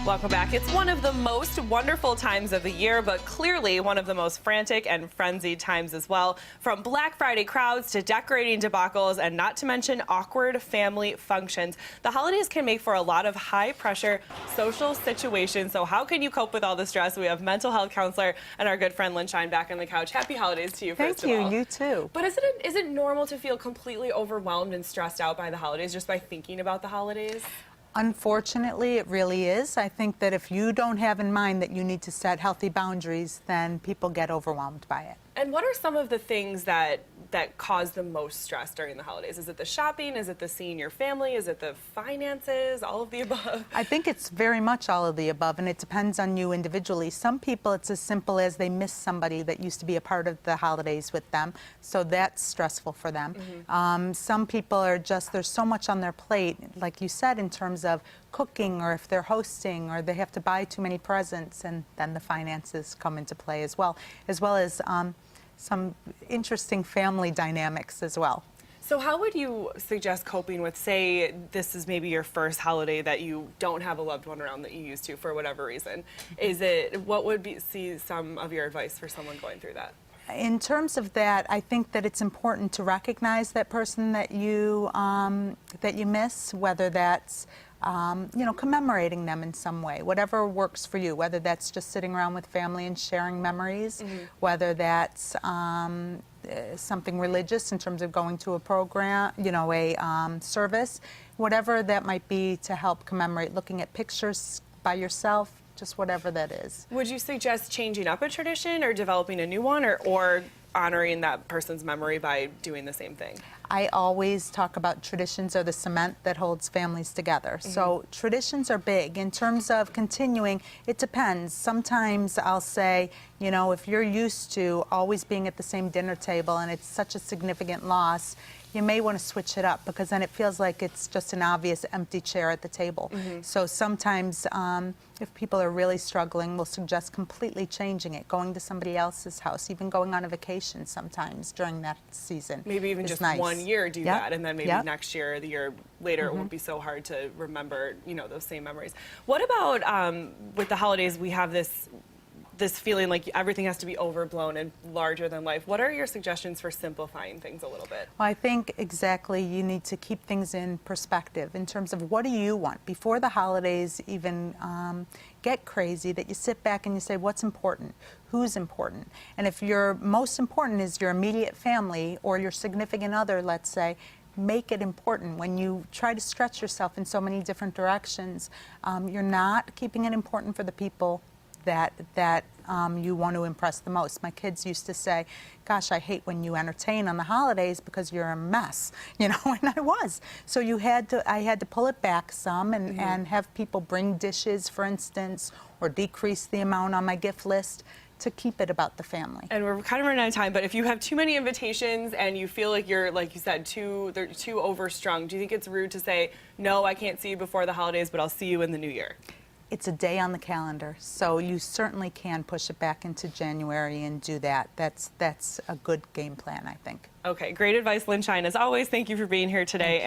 Welcome back. It's one of the most wonderful times of the year, but clearly one of the most frantic and frenzied times as well. From Black Friday crowds to decorating debacles and not to mention awkward family functions. The holidays can make for a lot of high-pressure social situations. So how can you cope with all the stress? We have mental health counselor and our good friend Lynn Shine back on the couch. Happy holidays to you, first of all. Thank you. You too. But is it normal to feel completely overwhelmed and stressed out by the holidays just by thinking about the holidays? Unfortunately, it really is. I think that if you don't have in mind that you need to set healthy boundaries, then people get overwhelmed by it. And what are some of the things that cause the most stress during the holidays? Is it the shopping? Is it the seeing your family? Is it the finances? All of the above? I think it's very much all of the above, and it depends on you individually. Some people, it's as simple as they miss somebody that used to be a part of the holidays with them, so that's stressful for them. Some people are just, there's so much on their plate, like you said, in terms of cooking, or if they're hosting, or they have to buy too many presents, and then the finances come into play as well as some interesting family dynamics as well. So how would you suggest coping with, say, this is maybe your first holiday that you don't have a loved one around that you used to for whatever reason? What would be some of your advice for someone going through that? In terms of that, I think that it's important to recognize that person that you miss, whether that's commemorating them in some way, whatever works for you, whether that's just sitting around with family and sharing memories, whether that's something religious in terms of going to a program, a service, whatever that might be to help commemorate, looking at pictures by yourself, just whatever that is. Would you suggest changing up a tradition or developing a new one, or honoring that person's memory by doing the same thing? I always talk about traditions are the cement that holds families together. So traditions are big. In terms of continuing, it depends. Sometimes I'll say, if you're used to always being at the same dinner table and it's such a significant loss, you may want to switch it up, because then it feels like it's just an obvious empty chair at the table. So sometimes if people are really struggling, we'll suggest completely changing it, going to somebody else's house, even going on a vacation sometimes during that season. Maybe even just nice. 1 year do that, and then maybe next year or the year later it won't be so hard to remember, those same memories. What about with the holidays, we have this feeling like everything has to be overblown and larger than life. What are your suggestions for simplifying things a little bit? Well, I think exactly you need to keep things in perspective in terms of what do you want before the holidays even get crazy, that you sit back and you say, what's important? Who's important? And if your most important is your immediate family or your significant other, let's say, make it important. When you try to stretch yourself in so many different directions, you're not keeping it important for the people that you want to impress the most. My kids used to say, gosh, I hate when you entertain on the holidays because you're a mess, and I was. So I had to pull it back some and have people bring dishes, for instance, or decrease the amount on my gift list to keep it about the family. And we're kind of running out of time, but if you have too many invitations and you feel like you're, like you said, they're too overstrung, do you think it's rude to say, no, I can't see you before the holidays, but I'll see you in the new year? It's a day on the calendar, so you certainly can push it back into January and do that. That's a good game plan, I think. Okay, great advice, Lynn Shine. As always, thank you for being here today.